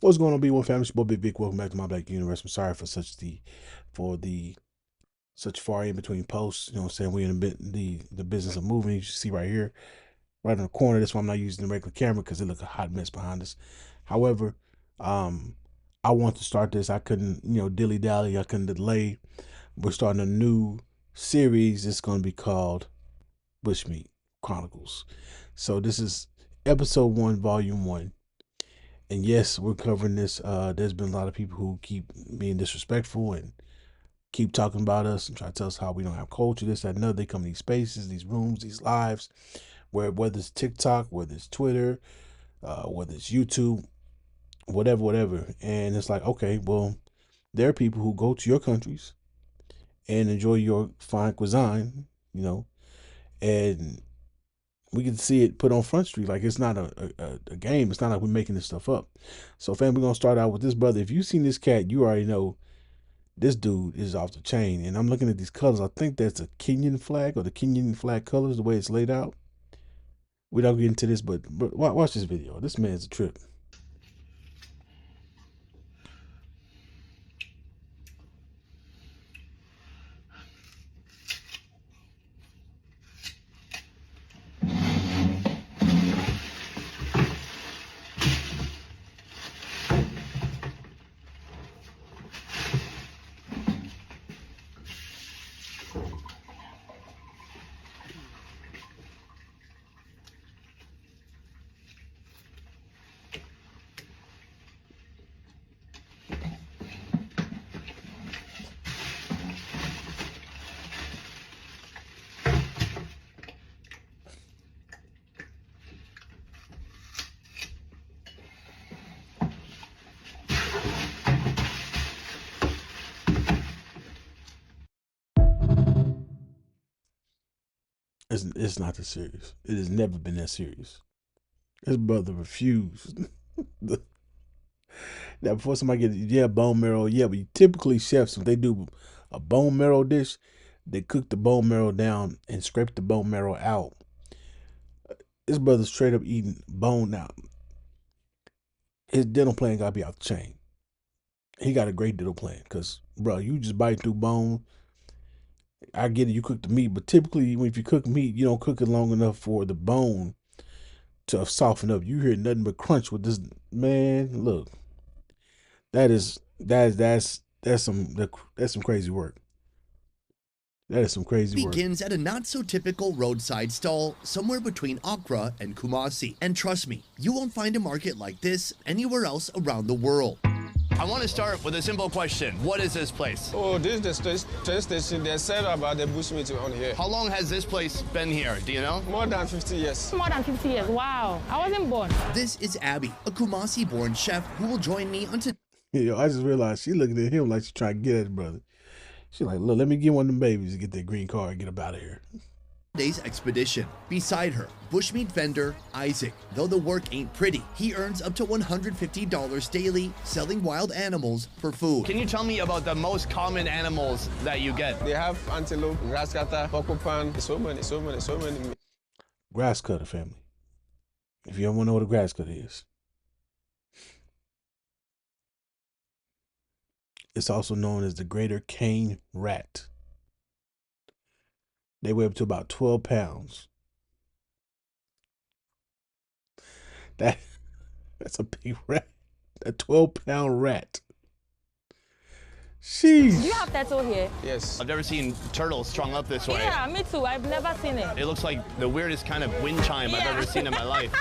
What's going on, B1 family? It's your boy Big Vic. Welcome back to my Black Universe. I'm sorry for such far in between posts. You know what I'm saying? We're in the business of moving. You see right here, right in the corner. That's why I'm not using the regular camera because it looks a hot mess behind us. However, um, I want to start this. I couldn't, dilly dally. I couldn't delay. We're starting a new series. It's going to be called Bushmeat Chronicles. So this is episode 1, volume 1. And yes, we're covering this. There's been a lot of people who keep being disrespectful and keep talking about us and try to tell us how we don't have culture, this, that, and other. They come to these spaces, these rooms, these lives, whether it's TikTok, whether it's Twitter, whether it's YouTube, whatever. And it's like, okay, well, there are people who go to your countries and enjoy your fine cuisine, and we can see it put on Front Street. Like, it's not a game. It's not like we're making this stuff up. So, fam, we're going to start out with this brother. If you've seen this cat, you already know this dude is off the chain. And I'm looking at these colors. I think that's a Kenyan flag, or the Kenyan flag colors, the way it's laid out. We don't get into this, but watch this video. This man's a trip. It's not that serious. It has never been that serious. His brother refused. Now, before somebody gets, bone marrow, but typically chefs, if they do a bone marrow dish, they cook the bone marrow down and scrape the bone marrow out. This brother straight up eating bone now. His dental plan gotta be off the chain. He got a great dental plan, cause bro, you just bite through bone. I get it, you cook the meat, but typically if you cook meat, you don't cook it long enough for the bone to soften up. You hear nothing but crunch with this man. Look, that's some crazy work. That is some crazy work. Begins at a not-so-typical roadside stall somewhere between Accra and Kumasi. And trust me, you won't find a market like this anywhere else around the world. I want to start with a simple question. What is this place? Oh, this is the train station. They said about the bushmeat on here. How long has this place been here? Do you know? More than 50 years. More than 50 years. Wow. I wasn't born. This is Abby, a Kumasi-born chef who will join me on today's I just realized she looking at him like she's trying to get at his brother. She's like, look, let me get one of them babies to get that green card and get up out of here. expedition. Beside her, bushmeat vendor Isaac. Though the work ain't pretty, he earns up to $150 daily selling wild animals for food. Can you tell me about the most common animals that you get? They have antelope, grass cutter, porcupine, so many. Grass cutter family. If you don't want to know what a grass cutter is. It's also known as the greater cane rat. They weigh up to about 12 pounds. That's a big rat. A 12-pound rat. Jeez. Do you have turtle here? Yes. I've never seen turtles strung up this way. Yeah, me too. I've never seen it. It looks like the weirdest kind of wind chime I've ever seen in my life.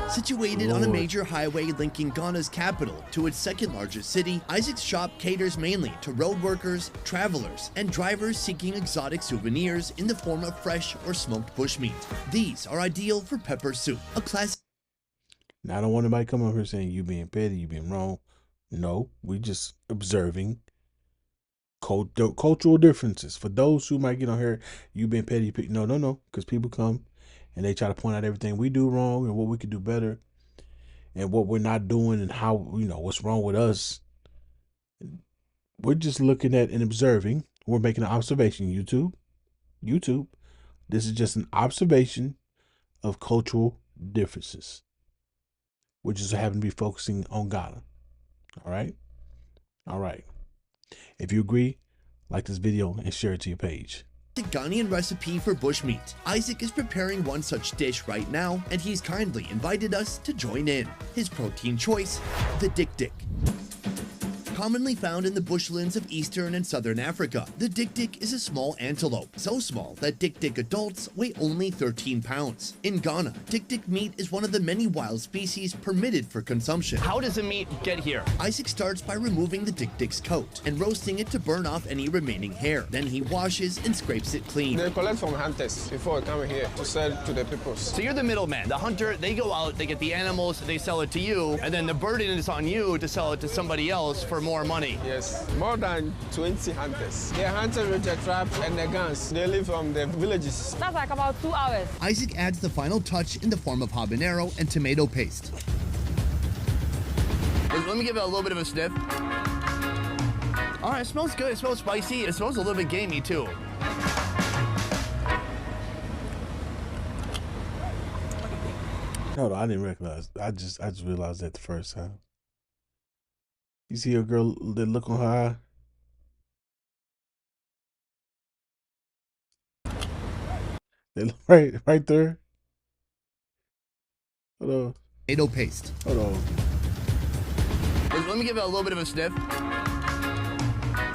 Situated on a major highway linking Ghana's capital to its second largest city, Isaac's shop caters mainly to road workers, travelers, and drivers seeking exotic souvenirs in the form of fresh or smoked bushmeat. These are ideal for pepper soup, a classic. Now, I don't want anybody coming over here saying you being petty, you being wrong. No, we just observing cultural differences. For those who might get on here, you being petty. No, because people come and they try to point out everything we do wrong and what we could do better and what we're not doing and how, what's wrong with us. We're just looking at and observing. We're making an observation. YouTube. This is just an observation of cultural differences. We're just happen to be focusing on Ghana. All right. All right. If you agree, like this video and share it to your page. The Ghanaian recipe for bushmeat. Isaac is preparing one such dish right now, and he's kindly invited us to join in. His protein choice, the dik-dik. Commonly found in the bushlands of eastern and southern Africa, the dik-dik is a small antelope, so small that dik-dik adults weigh only 13 pounds. In Ghana, dik-dik meat is one of the many wild species permitted for consumption. How does the meat get here? Isaac starts by removing the dik-dik's coat and roasting it to burn off any remaining hair. Then he washes and scrapes it clean. They collect from hunters before coming here to sell to the people. So you're the middleman. The hunter, they go out, they get the animals, they sell it to you, and then the burden is on you to sell it to somebody else for more money. Yes, more than 20 hunters. They hunted with the traps and the guns. They live from the villages. That's like about 2 hours. Isaac adds the final touch in the form of habanero and tomato paste. Let me give it a little bit of a sniff. All right, it smells good. It smells spicy. It smells a little bit gamey, too. No, I didn't recognize. I just realized that the first time. You see a girl, that look on her eye? That look right there. Hold on. Tomato paste. Hold on. Let me give it a little bit of a sniff.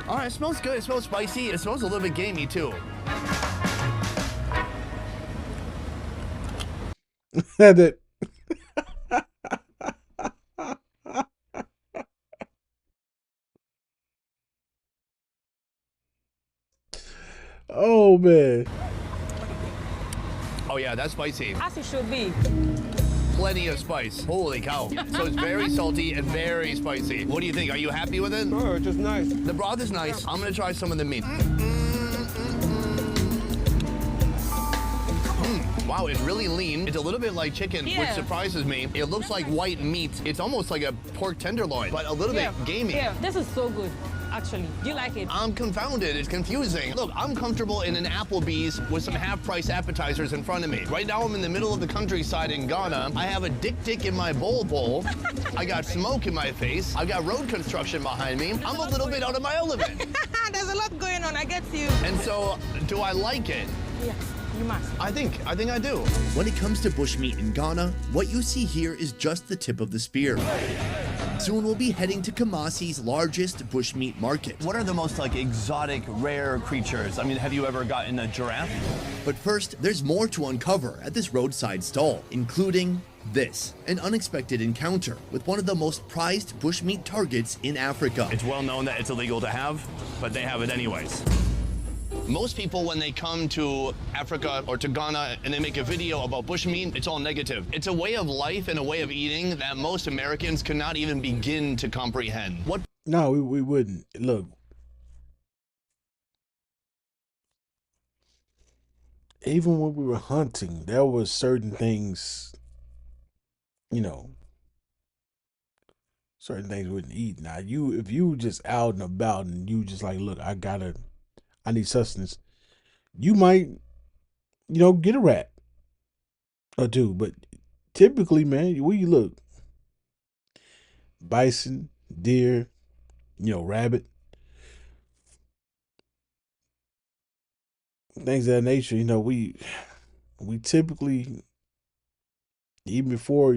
All right, it smells good. It smells spicy. It smells a little bit gamey, too. That. Oh man. Oh, yeah, that's spicy. As it should be. Plenty of spice. Holy cow. So it's very salty and very spicy. What do you think? Are you happy with it? Oh, it is nice. The broth is nice. I'm gonna try some of the meat. Wow, it's really lean. It's a little bit like chicken, which Yeah. surprises me. It looks like white meat. It's almost like a pork tenderloin, but a little bit gamey. Yeah, this is so good, actually. Do you like it? I'm confounded. It's confusing. Look, I'm comfortable in an Applebee's with some half-price appetizers in front of me. Right now, I'm in the middle of the countryside in Ghana. I have a dik-dik in my bowl. I got smoke in my face. I've got road construction behind me. I'm a little bit out of my element. There's a lot going on, I get you. And so, do I like it? Yes, you must. I think I do. When it comes to bushmeat in Ghana, what you see here is just the tip of the spear. Soon we'll be heading to Kumasi's largest bushmeat market. What are the most exotic, rare creatures? I mean, have you ever gotten a giraffe? But first, there's more to uncover at this roadside stall, including this, an unexpected encounter with one of the most prized bushmeat targets in Africa. It's well known that it's illegal to have, but they have it anyways. Most people, when they come to Africa or to Ghana and they make a video about bushmeat, it's all negative. It's a way of life and a way of eating that most Americans cannot even begin to comprehend. What? No, we wouldn't. Look, even when we were hunting, there was certain things, certain things we wouldn't eat. Now, if you just out and about and you just like, look, I need sustenance, you might, get a rat or two. But typically, man, we look, bison, deer, rabbit, things of that nature. We typically, even before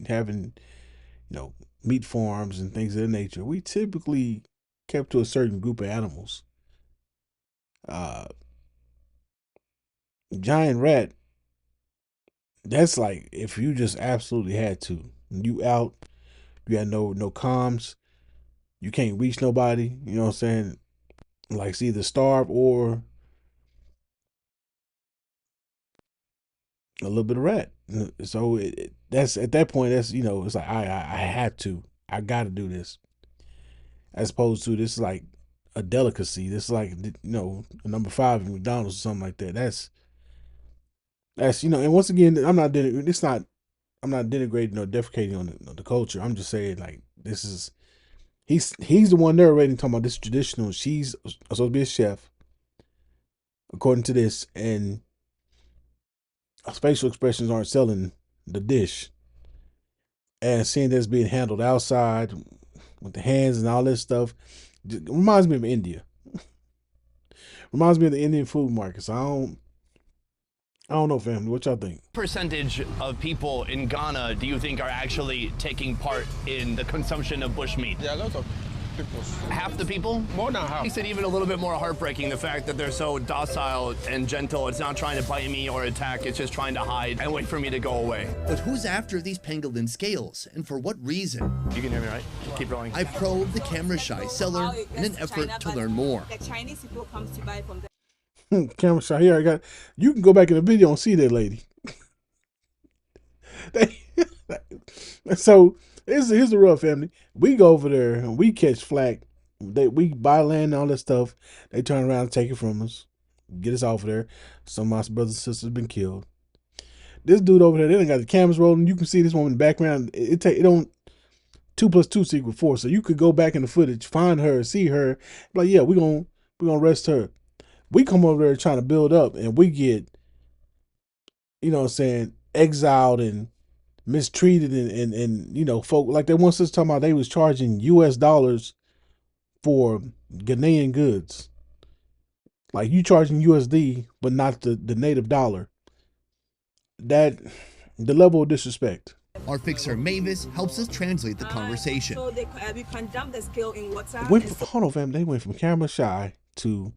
having meat farms and things of that nature, we typically kept to a certain group of animals. Giant rat, that's like if you just absolutely had to. You out, you had no comms, you can't reach nobody, you know what I'm saying? Like it's either starve or a little bit of rat. So that's at that point, that's it's like I have to, I gotta do this. As opposed to this is like a delicacy. This is like number 5 in McDonald's or something like that. That's and once again, I'm not denigrating or defecating on the culture. I'm just saying like this is he's the one narrating talking about this traditional. She's supposed to be a chef, according to this, and facial expressions aren't selling the dish. And seeing this being handled outside with the hands and all this stuff. It reminds me of India. Reminds me of the Indian food market. So I don't know, family. What y'all think? Percentage of people in Ghana do you think are actually taking part in the consumption of bushmeat? There are a lot of people. Half the people? More than half. Makes it even a little bit more heartbreaking, the fact that they're so docile and gentle. It's not trying to bite me or attack, it's just trying to hide and wait for me to go away. But who's after these pangolin scales, and for what reason? You can hear me, right? Keep rolling. I probed the camera-shy seller in an effort to learn more. The Chinese people come to buy from them. Camera shot here. I got. You can go back in the video and see that lady. So here's the real family. We go over there and we catch flack. We buy land and all that stuff. They turn around and take it from us, get us off of there. Some of my brothers and sisters been killed. This dude over there, they done got the cameras rolling. You can see this woman in the background. It don't 2 + 2 = 4. So you could go back in the footage, find her, see her, like, yeah, we're gonna arrest her. We come over there trying to build up, and we get, you know what I'm saying, exiled and mistreated, and you know, folk like that one sister talking about they was charging US dollars for Ghanaian goods. Like, you charging USD, but not the native dollar. That, the level of disrespect. Our fixer Mavis helps us translate the conversation. So we can dump the scale in water. Hold on, fam. They went from camera shy to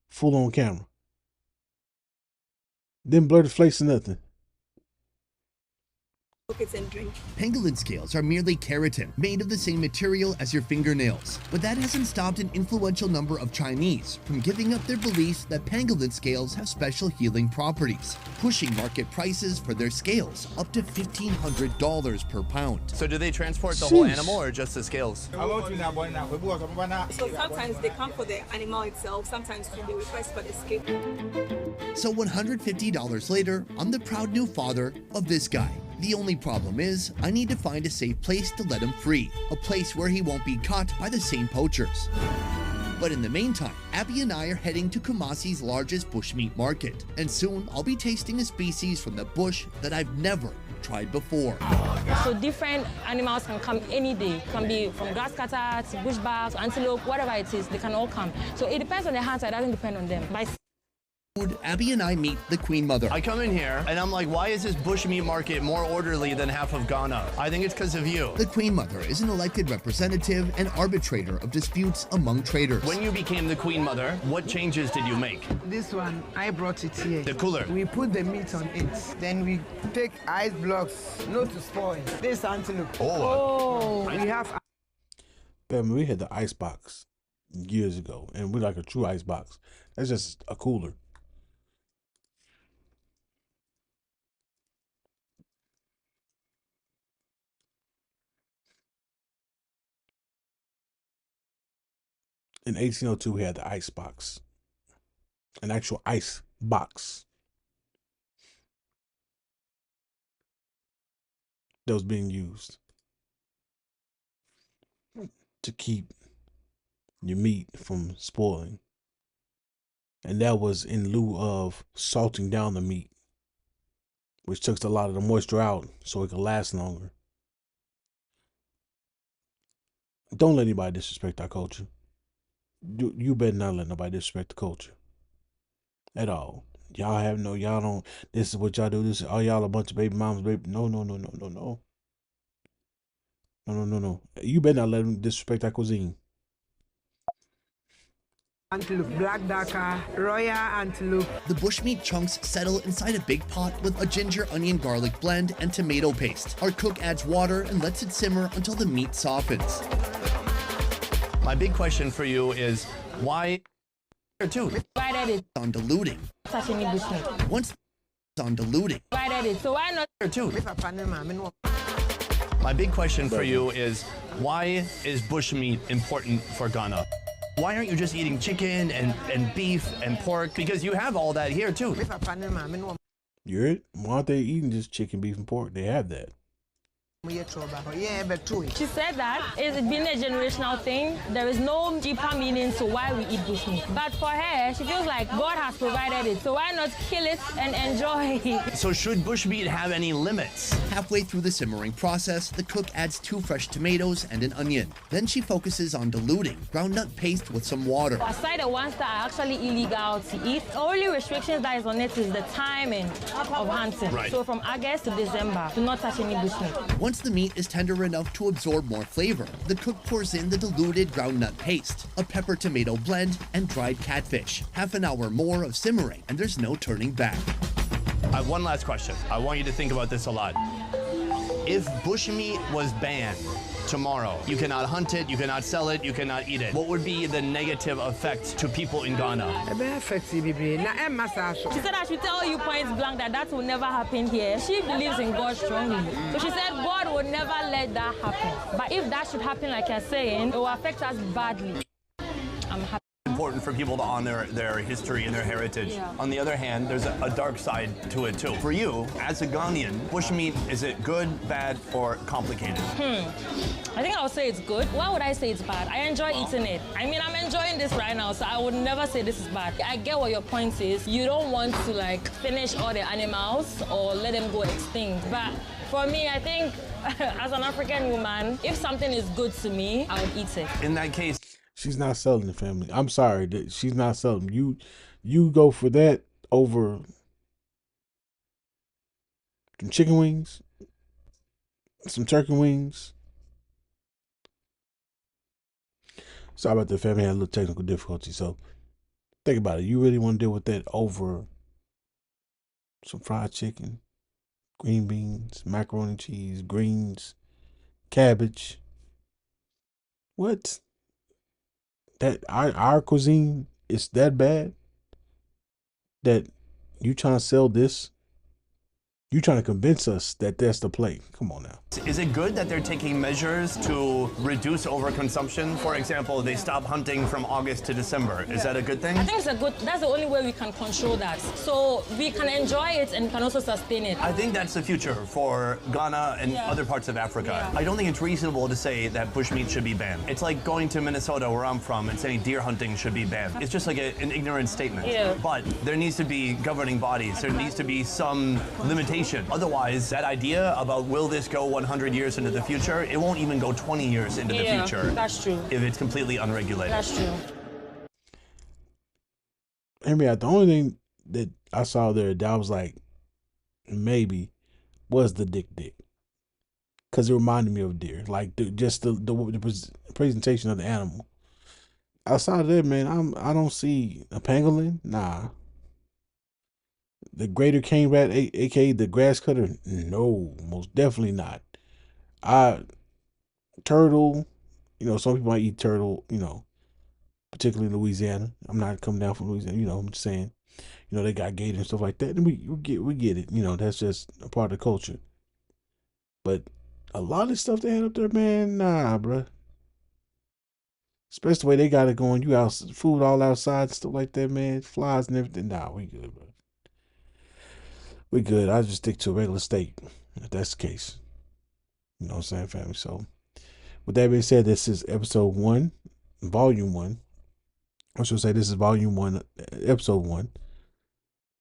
full on camera. Didn't blur the face or nothing. And drink. Pangolin scales are merely keratin, made of the same material as your fingernails. But that hasn't stopped an influential number of Chinese from giving up their beliefs that pangolin scales have special healing properties, pushing market prices for their scales up to $1,500 per pound. So do they transport the whole animal or just the scales? So sometimes they come for the animal itself, sometimes they request for the scale. So $150 later, I'm the proud new father of this guy. The only problem is, I need to find a safe place to let him free, a place where he won't be caught by the same poachers. But in the meantime, Abby and I are heading to Kumasi's largest bushmeat market, and soon I'll be tasting a species from the bush that I've never tried before. So different animals can come any day. Can be from grass cutter to bush bags, antelope, whatever it is, they can all come. So it depends on the hunter, it doesn't depend on them. By Abby and I meet the Queen Mother. I come in here and I'm like, why is this bushmeat market more orderly than half of Ghana? I think it's because of you. The Queen Mother is an elected representative and arbitrator of disputes among traders. When you became the Queen Mother, what changes did you make? This one, I brought it here. The cooler. We put the meat on it. Then we take ice blocks, not to spoil. This antelope. oh, We have Family, we had the ice box years ago, and we like a true ice box. That's just a cooler. In 1802, we had the ice box, an actual ice box that was being used to keep your meat from spoiling. And that was in lieu of salting down the meat, which took a lot of the moisture out so it could last longer. Don't let anybody disrespect our culture. You better not let nobody disrespect the culture at all. Y'all don't, this is what y'all do, this is, oh, y'all a bunch of baby mamas, baby. No. You better not let them disrespect our cuisine. antelope, black Dhaka, royal antelope. The bushmeat chunks settle inside a big pot with a ginger, onion, garlic blend and tomato paste. Our cook adds water and lets it simmer until the meat softens. My big question for you is, why too? why that is On diluting. such any bushmeat? Once on diluting. Why that is? So why not? Too. If a panel, I mean, My big question for you is, why is bushmeat important for Ghana? Why aren't you just eating chicken and beef and pork? Because you have all that here too. if a panel, I mean, You heard? Why aren't they eating just chicken, beef, and pork? They have that. She said that it's been a generational thing. There is no deeper meaning to why we eat bushmeat. But for her, she feels like God has provided it. So why not kill it and enjoy it? So should bushmeat have any limits? Halfway through the simmering process, the cook adds 2 fresh tomatoes and an onion. Then she focuses on diluting ground nut paste with some water. Aside the ones that are actually illegal to eat, the only restrictions that is on it is the timing of hunting. Right. So from August to December, do not touch any bushmeat. Once the meat is tender enough to absorb more flavor, the cook pours in the diluted ground nut paste, a pepper tomato blend, and dried catfish. Half an hour more of simmering, and there's no turning back. I have one last question. I want you to think about this a lot. If bushmeat was banned tomorrow, you cannot hunt it, you cannot sell it, you cannot eat it, what would be the negative effects to people in Ghana? She said I should tell you point blank that will never happen here. She believes in God strongly. So she said God will never let that happen. But if that should happen, like you're saying, it will affect us badly. I'm happy. Important for people to honor their history and their heritage. Yeah. On the other hand, there's a dark side to it too. For you, as a Ghanaian, bushmeat, is it good, bad, or complicated? I think I would say it's good. Why would I say it's bad? I enjoy eating it. I mean, I'm enjoying this right now, so I would never say this is bad. I get what your point is. You don't want to like finish all the animals or let them go extinct. But for me, I think as an African woman, if something is good to me, I would eat it. In that case, she's not selling the family. I'm sorry that she's not selling. You go for that over some chicken wings, some turkey wings. Sorry about the family had a little technical difficulty. So think about it. You really want to deal with that over some fried chicken, green beans, macaroni and cheese, greens, cabbage. What? That our cuisine is that bad that you trying to sell this? You trying to convince us that that's the play? Come on now. is it good that they're taking measures to reduce overconsumption? For example, they stop hunting from August to December. Is that a good thing? I think that's the only way we can control that. So we can enjoy it and we can also sustain it. I think that's the future for Ghana and other parts of Africa. I don't think it's reasonable to say that bushmeat should be banned. It's like going to Minnesota, where I'm from, and saying deer hunting should be banned. It's just like an ignorant statement. But there needs to be governing bodies. There needs to be some limitation. Otherwise, that idea about will this go 100 years into the future, it won't even go 20 years into the future. That's true. If it's completely unregulated. That's true. Hear me out. The only thing that I saw there that I was like, maybe, was the dick. Because it reminded me of deer. Like, the presentation of the animal. Outside of that, man, I don't see a pangolin. Nah. The greater cane rat, aka the grass cutter, no, most definitely not. Turtle, some people might eat turtle, particularly in Louisiana. I'm not coming down from Louisiana, I'm just saying, they got gator and stuff like that, and we get it, that's just a part of the culture. But a lot of stuff they had up there, man, nah, bruh. Especially the way they got it going, you out food all outside, stuff like that, man, flies and everything. Nah, we good, bro. We good. I just stick to a regular steak, if that's the case. You know what I'm saying, family? So, with that being said, this is episode 1, volume 1. I should say this is volume 1, episode 1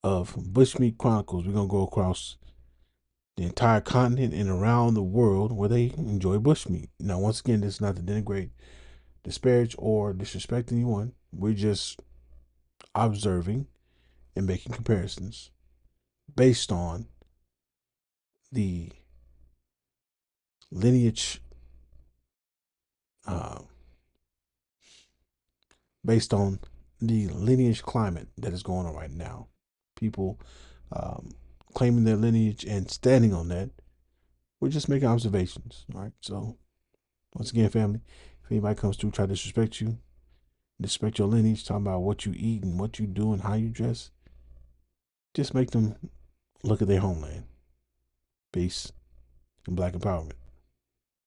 of Bushmeat Chronicles. We're going to go across the entire continent and around the world where they enjoy bushmeat. Now, once again, this is not to denigrate, disparage, or disrespect anyone. We're just observing and making comparisons based on the lineage, climate that is going on right now. People claiming their lineage and standing on that. We're just making observations, all right? So, once again, family, if anybody comes through, try to disrespect you, disrespect your lineage, talking about what you eat and what you do and how you dress, just make them look at their homeland. Peace and Black empowerment.